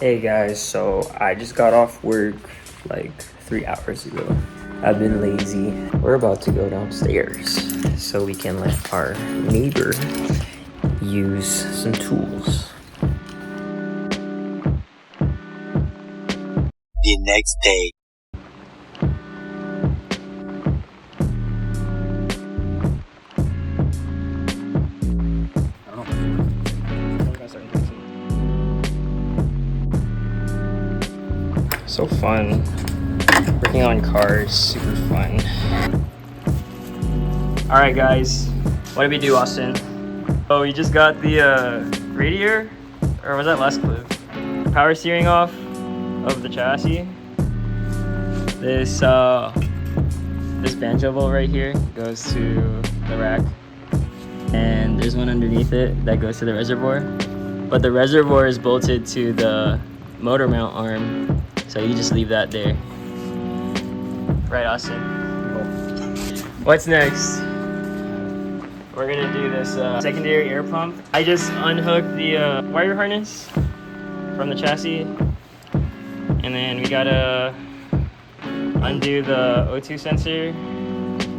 Hey guys, so I just got off work like 3 hours ago. I've been lazy. We're about to go downstairs so we can let our neighbor use some tools. The next day. So fun. Working on cars, super fun. Alright guys, what did we do, Austin? Oh, we just got the radiator, or was that last clip? Power steering off of the chassis. This banjo bolt right here goes to the rack, and there's one underneath it that goes to the reservoir. But the reservoir is bolted to the motor mount arm, so you just leave that there. Right, Austin? What's next? We're gonna do this secondary air pump. I just unhooked the wire harness from the chassis, and then we gotta undo the O2 sensor.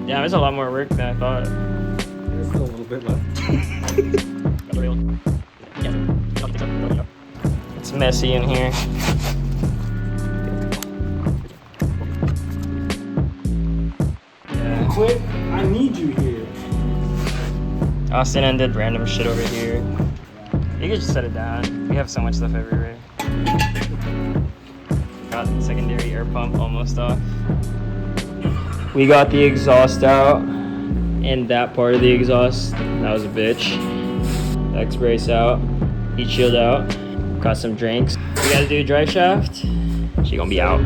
Yeah, there's a lot more work than I thought. There's still a little bit left. It's messy in here. Yeah. Quick, I need you here. Austin ended random shit over here. You could just set it down. We have so much stuff everywhere. Got the secondary air pump almost off. We got the exhaust out, and that part of the exhaust, that was a bitch. The X-brace out, heat shield out. Got some drinks. We gotta do drive shaft. She gonna be out.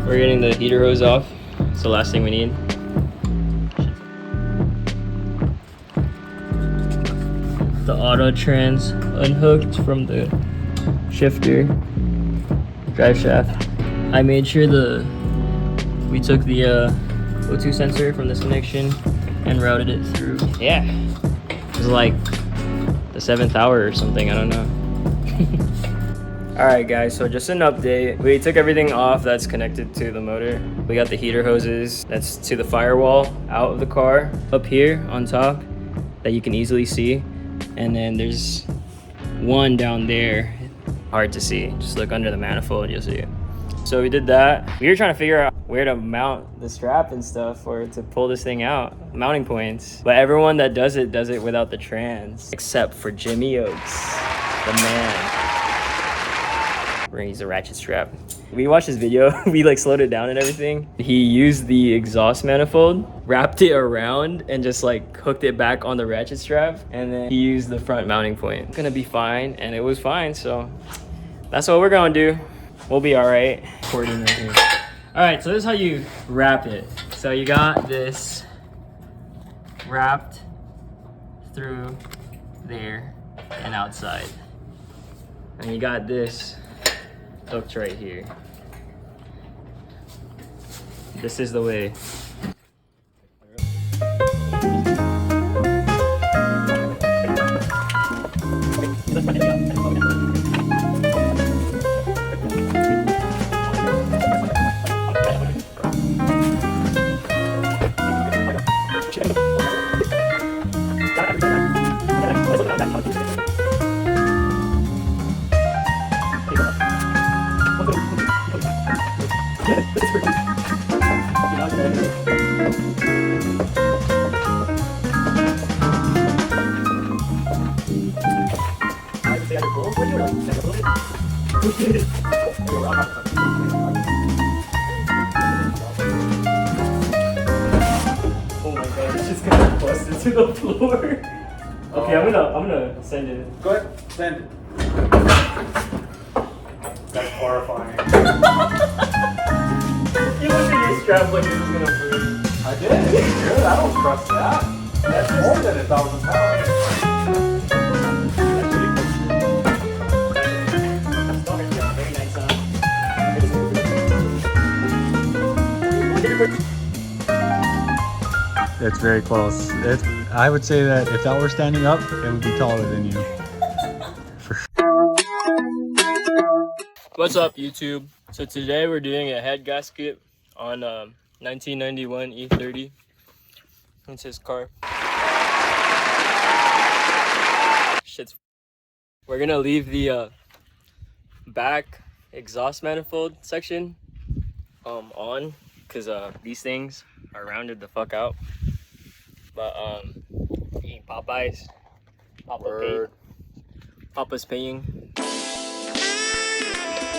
We're getting the heater hose off. It's the last thing we need. The auto trans unhooked from the shifter. Drive shaft. I made sure we took the O2 sensor from this connection and routed it through. Yeah, it was like the 7th hour or something, I don't know. Alright guys, so just an update. We took everything off that's connected to the motor. We got the heater hoses that's to the firewall out of the car up here on top that you can easily see. And then there's one down there, hard to see. Just look under the manifold, you'll see it. So we did that. We were trying to figure out where to mount the strap and stuff, or to pull this thing out, mounting points. But everyone that does it without the trans, except for Jimmy Oaks, the man. We're gonna use a ratchet strap. We watched his video, we like slowed it down and everything. He used the exhaust manifold, wrapped it around, and just like hooked it back on the ratchet strap. And then he used the front mounting point. It's gonna be fine, and it was fine, so that's what we're gonna do. We'll be all right. Recording right here. All right, so this is how you wrap it. So you got this wrapped through there and outside. And you got this hooked right here. This is the way. Oh my god, it's just gonna bust into the floor. Okay, I'm gonna send it. Go ahead, send it. That's horrifying. You looked at your strap like it was gonna break. I did. Good. I don't trust that. That's more than 1,000 pounds. Very nice sound. It's very close. I would say that if that were standing up, it would be taller than you. For sure. What's up, YouTube? So today we're doing a head gasket on 1991 E30. It's his car. Shit's. We're gonna leave the back exhaust manifold section on, because these things are rounded the fuck out. But eating Popeyes. Papa paid. Papa's paying.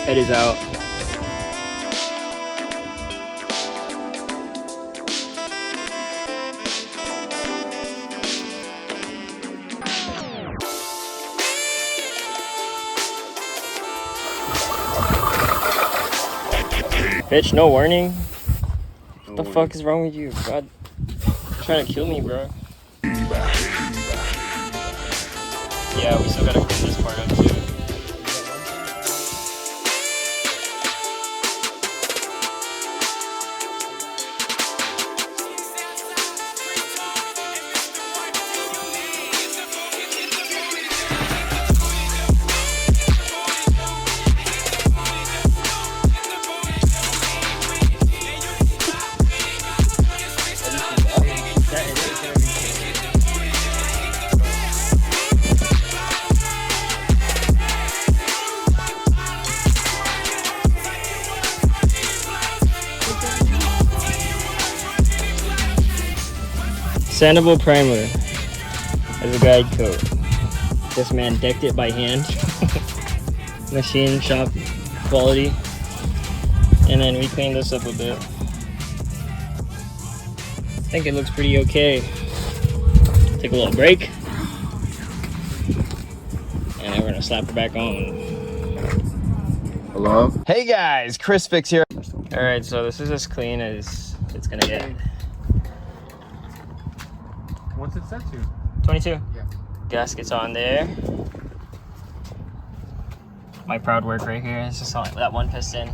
Head is out. Bitch, no warning. What the fuck is wrong with you? God, you're trying to kill me, bro. Yeah, we still gotta clean this part up too. Sandable primer as a guide coat. This man decked it by hand. Machine shop quality. And then we cleaned this up a bit. I think it looks pretty okay. Take a little break. And then we're gonna slap it back on. Hello? Hey guys, Chris Fix here. Alright, so this is as clean as it's gonna get. What's it set to? 22. Yeah. Gaskets on there. My proud work right here is just on that one piston.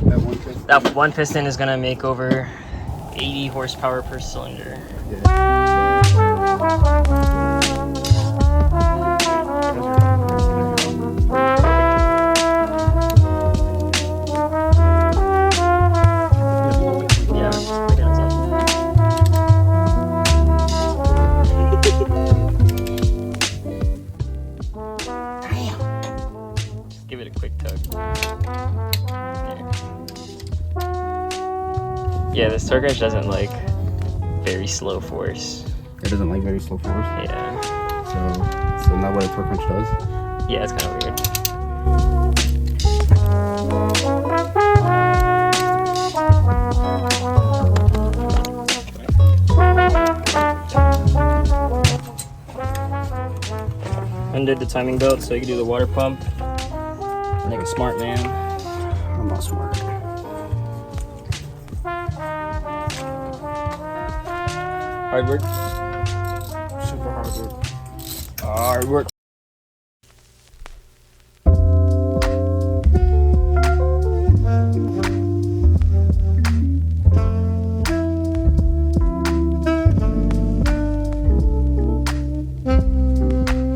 That one piston? That one piston is gonna make over 80 horsepower per cylinder. Give it a quick tug. There. Yeah, this torque wrench doesn't like very slow force. It doesn't like very slow force. Yeah. So not what a torque wrench does? Yeah, it's kind of weird. Undid the timing belt so you can do the water pump. Like a smart man. I'm not smart. Hard work. Super hard, dude. Hard work.